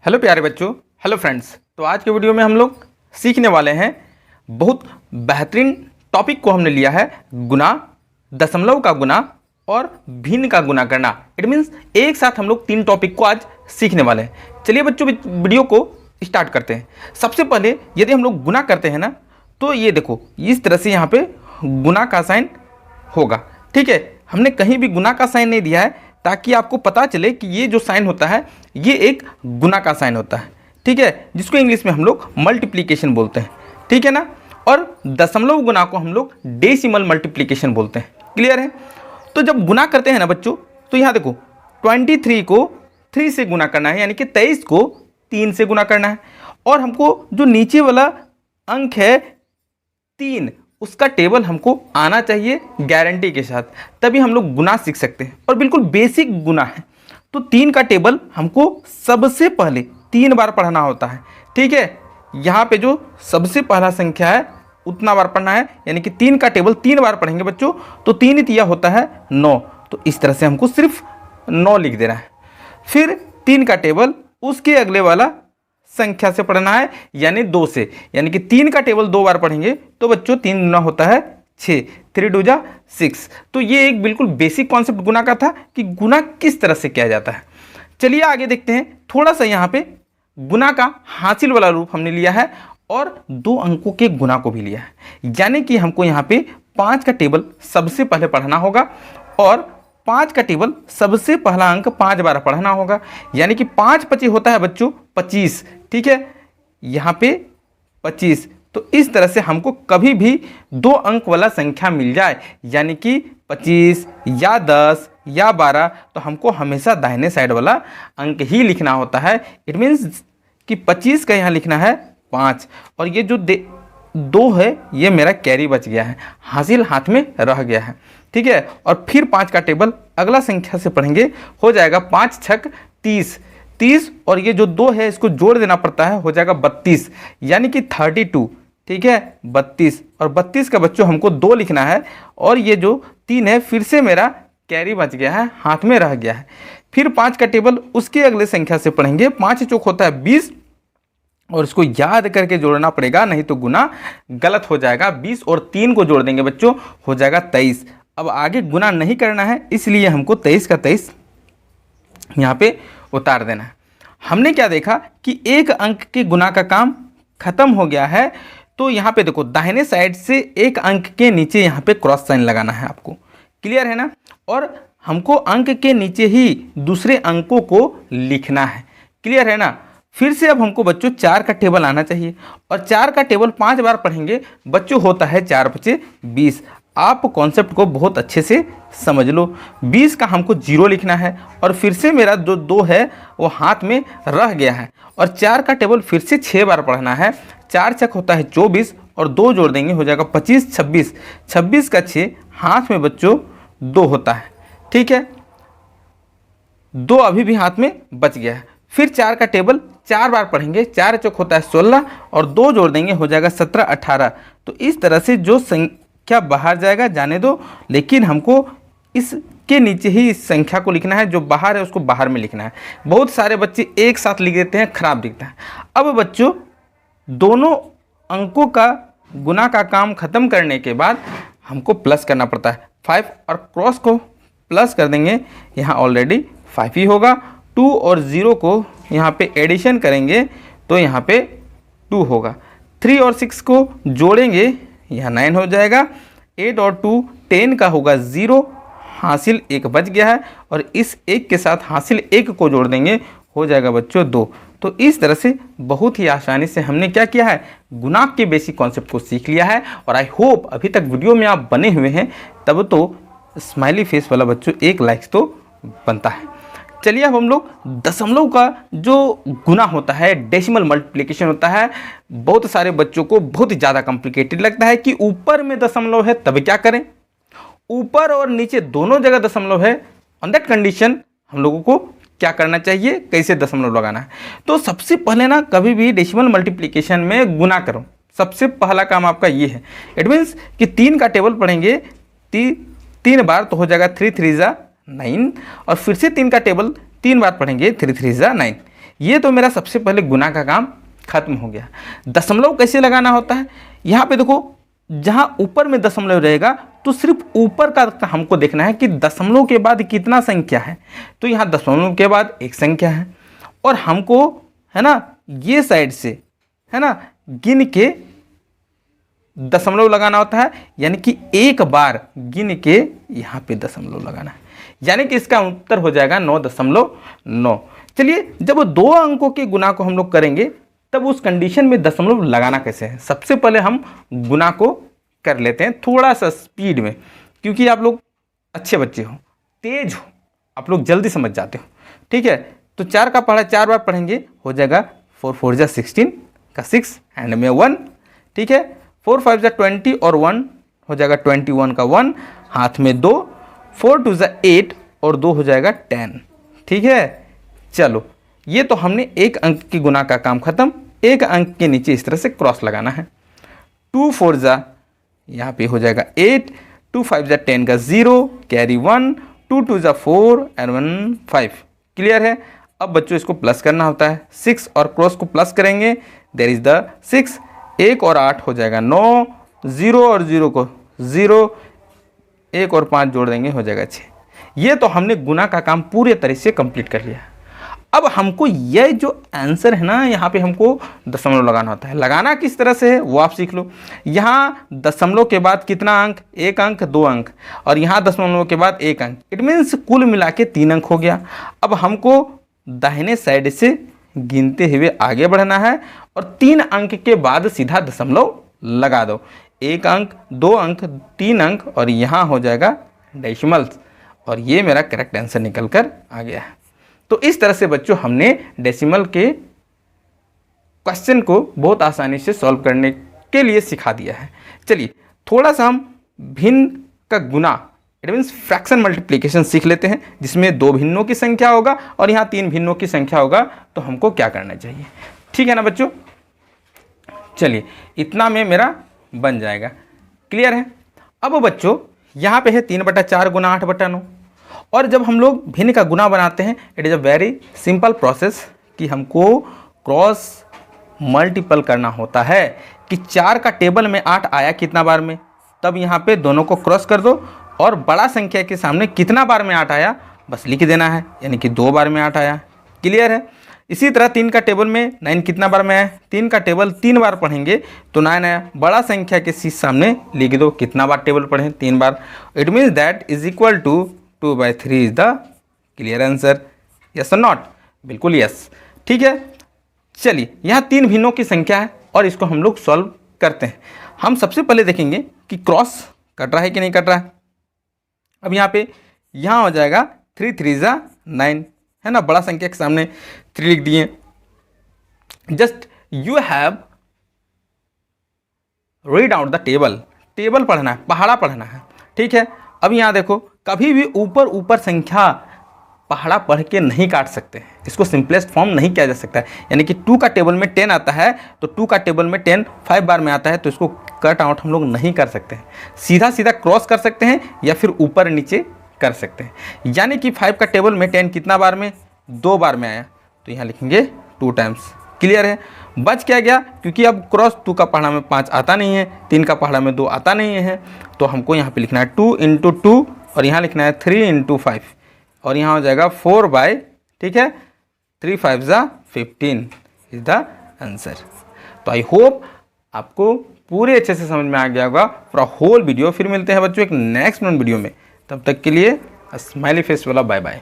Hello प्यारे बच्चों, hello friends. तो आज के वीडियो में हम लोग सीखने वाले हैं बहुत बेहतरीन टॉपिक को हमने लिया है गुना, दशमलव का गुना और भिन्न का गुना करना। इट मीन्स एक साथ हम लोग 3 टॉपिक को आज सीखने वाले हैं। चलिए बच्चों वीडियो को स्टार्ट करते हैं। सबसे पहले यदि हम लोग गुना करते हैं ना, तो ये देखो इस तरह से यहाँ पे गुना का साइन होगा। ठीक है, हमने कहीं भी गुना का साइन नहीं दिया है ताकि आपको पता चले कि ये जो साइन होता है ये एक गुना का साइन होता है। ठीक है, जिसको इंग्लिश में हम लोग मल्टीप्लिकेशन बोलते हैं। ठीक है ना। और दशमलव गुना को हम लोग डेसिमल मल्टीप्लिकेशन बोलते हैं। क्लियर है। तो जब गुना करते हैं ना बच्चों, तो यहाँ देखो 23 को 3 से गुना करना है, यानी कि 23 को 3 से गुना करना है। और हमको जो नीचे वाला अंक है 3, उसका टेबल हमको आना चाहिए गारंटी के साथ, तभी हम लोग गुना सीख सकते हैं। और बिल्कुल बेसिक गुना है। तो 3 का टेबल हमको सबसे पहले 3 बार पढ़ना होता है। ठीक है, यहाँ पे जो सबसे पहला संख्या है उतना बार पढ़ना है, यानी कि 3 का टेबल 3 बार पढ़ेंगे बच्चों, तो 3 तिया होता है 9। तो इस तरह से हमको सिर्फ 9 लिख देना है। फिर 3 का टेबल उसके अगले वाला संख्या से पढ़ना है, यानी 2 से, यानी कि 3 का टेबल 2 बार पढ़ेंगे तो बच्चों 3 गुना होता है 6, 3 2 जा 6। तो ये एक बिल्कुल बेसिक कॉन्सेप्ट गुना का था कि गुना किस तरह से किया जाता है। चलिए आगे देखते हैं। थोड़ा सा यहाँ पे गुना का हासिल वाला रूप हमने लिया है और 2 अंकों के गुना को भी लिया है, यानी कि हमको यहाँ पे 5 का टेबल सबसे पहले पढ़ना होगा और 5 का टेबल सबसे पहला अंक 5 बार पढ़ना होगा, यानी कि 5 25 होता है बच्चों 25। ठीक है, यहाँ पे 25। तो इस तरह से हमको कभी भी 2 अंक वाला संख्या मिल जाए, यानी कि 25 या 10 या 12, तो हमको हमेशा दाहिने साइड वाला अंक ही लिखना होता है। इट मीन्स कि 25 का यहाँ लिखना है 5, और ये जो 2 है ये मेरा कैरी बच गया है, हासिल हाथ में रह गया है। ठीक है, और फिर 5 का टेबल अगला संख्या से पढ़ेंगे, हो जाएगा 5 छक 30, और ये जो 2 है इसको जोड़ देना पड़ता है, हो जाएगा 32, यानी कि 32। ठीक है, 32, और 32 का बच्चों हमको 2 लिखना है, और ये जो 3 है फिर से मेरा कैरी बच गया है, हाथ में रह गया है। फिर 5 का टेबल उसके अगले संख्या से पढ़ेंगे, 5 चौक होता है 20, और इसको याद करके जोड़ना पड़ेगा, नहीं तो गुना गलत हो जाएगा। 20 और 3 को जोड़ देंगे बच्चों, हो जाएगा 23। अब आगे गुना नहीं करना है, इसलिए हमको 23 का 23 यहाँ पे उतार देना है। हमने क्या देखा कि एक अंक के गुना का काम खत्म हो गया है। तो यहाँ पे देखो दाहिने साइड से एक अंक के नीचे यहाँ पे क्रॉस साइन लगाना है आपको। क्लियर है ना। और हमको अंक के नीचे ही दूसरे अंकों को लिखना है। क्लियर है ना। फिर से अब हमको बच्चों 4 का टेबल आना चाहिए, और 4 का टेबल 5 बार पढ़ेंगे बच्चों, होता है 4 5 20। आप कॉन्सेप्ट को बहुत अच्छे से समझ लो। 20 का हमको 0 लिखना है, और फिर से मेरा जो 2 है वो हाथ में रह गया है, और 4 का टेबल फिर से 6 बार पढ़ना है। 4 छक होता है 24, और 2 जोड़ देंगे, हो जाएगा 25 26। 26 का 6 हाथ में बच्चों 2 होता है। ठीक है, 2 अभी भी हाथ में बच गया है। फिर 4 का टेबल 4 बार पढ़ेंगे, 4 चौक होता है 16, और 2 जोड़ देंगे, हो जाएगा 17 18। तो इस तरह से जो संख्या बाहर जाएगा जाने दो, लेकिन हमको इसके नीचे ही इस संख्या को लिखना है, जो बाहर है उसको बाहर में लिखना है। बहुत सारे बच्चे एक साथ लिख देते हैं, खराब दिखता है। अब बच्चों दोनों अंकों का गुना का काम खत्म करने के बाद हमको प्लस करना पड़ता है। 5 और क्रॉस को प्लस कर देंगे, यहाँ ऑलरेडी 5 ही होगा। 2 और 0 को यहाँ पे एडिशन करेंगे तो यहाँ पे 2 होगा। 3 और 6 को जोड़ेंगे, यहाँ 9 हो जाएगा। 8 और 2 10 का होगा 0, हासिल 1 बच गया है, और इस 1 के साथ हासिल 1 को जोड़ देंगे, हो जाएगा बच्चों 2। तो इस तरह से बहुत ही आसानी से हमने क्या किया है, गुना के बेसिक कॉन्सेप्ट को सीख लिया है। और आई होप अभी तक वीडियो में आप बने हुए हैं, तब तो स्माइली फेस वाला बच्चों 1 लाइक तो बनता है। चलिए अब हम लोग दशमलव का जो गुना होता है, डेसिमल मल्टीप्लिकेशन होता है, बहुत सारे बच्चों को बहुत ज़्यादा कॉम्प्लिकेटेड लगता है कि ऊपर में दशमलव है तब क्या करें। ऊपर और नीचे दोनों जगह दशमलव है, ऑन दैट कंडीशन हम लोगों को क्या करना चाहिए, कैसे दशमलव लगाना है। तो सबसे पहले ना कभी भी डेसिमल मल्टीप्लिकेशन में गुना करो, सबसे पहला काम आपका ये है। इट मीन्स कि 3 का टेबल पढ़ेंगे 3 बार, तो हो जाएगा 3 3 जा 9, और फिर से 3 का टेबल 3 बार पढ़ेंगे 3 3 जा 9, ये तो मेरा सबसे पहले गुना का काम खत्म हो गया। दशमलव कैसे लगाना होता है, यहाँ पे देखो जहाँ ऊपर में दशमलव रहेगा तो सिर्फ ऊपर का हमको देखना है कि दशमलव के बाद कितना संख्या है। तो यहाँ दशमलव के बाद एक संख्या है और हमको है ना ये साइड से है ना गिन के दशमलव लगाना होता है, यानी कि एक बार गिन के यहाँ पे दशमलव लगाना है, यानी कि इसका उत्तर हो जाएगा 9.9। चलिए जब दो अंकों के गुना को हम लोग करेंगे तब उस कंडीशन में दशमलव लगाना कैसे है। सबसे पहले हम गुना को कर लेते हैं थोड़ा सा स्पीड में, क्योंकि आप लोग अच्छे बच्चे हो, तेज हो, आप लोग जल्दी समझ जाते हो। ठीक है, तो 4 का पढ़ा 4 बार पढ़ेंगे, हो जाएगा 4 4 जा 16 का 6 एंड में 1। ठीक है, 4 5 जा 20 और 1 हो जाएगा 21 का 1, हाथ में 2, 4 2 जा 8 और 2 हो जाएगा 10। ठीक है, चलो ये तो हमने एक अंक की गुना का काम खत्म। एक अंक के नीचे इस तरह से क्रॉस लगाना है। 2 4 जा यहाँ पे हो जाएगा 8, 2 5 जा 10 का 0 कैरी 1, 2 2 जा 4 एंड 1 5। क्लियर है। अब बच्चों इसको प्लस करना होता है, 6 और क्रॉस को प्लस करेंगे, देयर इज द 6, 1 और 8 हो जाएगा 9, 0 और 0 को 0, 1 और 5 जोड़ देंगे हो जाएगा 6। ये तो हमने गुना का काम पूरे तरह से कंप्लीट कर लिया। अब हमको यह जो आंसर है ना, यहाँ पे हमको दशमलव लगाना होता है। लगाना किस तरह से है वो आप सीख लो। यहाँ दशमलव के बाद कितना अंक, एक अंक, 2 अंक, और यहाँ दशमलव के बाद एक अंक, इट मीन्स कुल मिला के 3 अंक हो गया। अब हमको दाहिने साइड से गिनते हुए आगे बढ़ना है और 3 अंक के बाद सीधा दशमलव लगा दो। 1 अंक, 2 अंक, 3 अंक और यहाँ हो जाएगा डेसिमल्स, और ये मेरा करेक्ट आंसर निकल कर आ गया है। तो इस तरह से बच्चों हमने डेसिमल के क्वेश्चन को बहुत आसानी से सॉल्व करने के लिए सिखा दिया है। चलिए थोड़ा सा हम भिन्न का गुना, इट मीन्स फ्रैक्शन मल्टीप्लिकेशन सीख लेते हैं, जिसमें 2 भिन्नों की संख्या होगा और यहाँ 3 भिन्नों की संख्या होगा। तो हमको क्या करना चाहिए, ठीक है ना बच्चों। चलिए इतना में मेरा बन जाएगा। क्लियर है। अब बच्चों यहाँ पे है 3/4 गुना 8/9, और जब हम लोग भिन्न का गुना बनाते हैं it is a very simple process कि हमको क्रॉस मल्टीपल करना होता है कि 4 का टेबल में 8 आया कितना बार में, तब यहाँ पे दोनों को क्रॉस कर दो और बड़ा संख्या के सामने कितना बार में 8 आया बस लिख देना है, यानी कि 2 बार में 8 आया। क्लियर है। इसी तरह 3 का टेबल में 9 कितना बार में आया, 3 का टेबल 3 बार पढ़ेंगे तो 9 आया, बड़ा संख्या के सामने लिख दो कितना बार टेबल पढ़ें, 3 बार। It means that is equal to 2/3 is the clear answer. Yes और नॉट, बिल्कुल यस। ठीक है। चलिए यहाँ 3 भिन्नों की संख्या है और इसको हम लोग सॉल्व करते हैं। हम सबसे पहले देखेंगे कि क्रॉस कट रहा है कि नहीं कट रहा है। अब यहाँ पे यहाँ हो जाएगा 3 3 जा 9, है ना, बड़ा संख्या के सामने 3 लिख दिए। Just you have read out the table, table पढ़ना है, पहाड़ा पढ़ना है। ठीक है। अब यहाँ देखो कभी भी ऊपर ऊपर संख्या पहाड़ा पढ़ के नहीं काट सकते, इसको सिंपलेस्ट फॉर्म नहीं किया जा सकता है। यानी कि 2 का टेबल में 10 आता है तो 2 का टेबल में 10 5 बार में आता है, तो इसको कट आउट हम लोग नहीं कर सकते हैं। सीधा सीधा क्रॉस कर सकते हैं या फिर ऊपर नीचे कर सकते हैं। यानी कि 5 का टेबल में 10 कितना बार में, 2 बार में आया, तो यहाँ लिखेंगे 2 टाइम्स। क्लियर है। बच क्या गया, क्योंकि अब क्रॉस 2 का पहाड़ा में 5 आता नहीं है, 3 का पहाड़ा में 2 आता नहीं है, तो हमको यहाँ पे लिखना है 2 × 2 और यहाँ लिखना है 3 × 5 और यहाँ हो जाएगा 4/, ठीक है, 3 5 जा 15 इज द आंसर। तो आई होप आपको पूरे अच्छे से समझ में आ गया होगा फॉर होल वीडियो। फिर मिलते हैं बच्चों एक नेक्स्ट वीडियो में, तब तक के लिए स्माइली फेस वाला बाय बाय।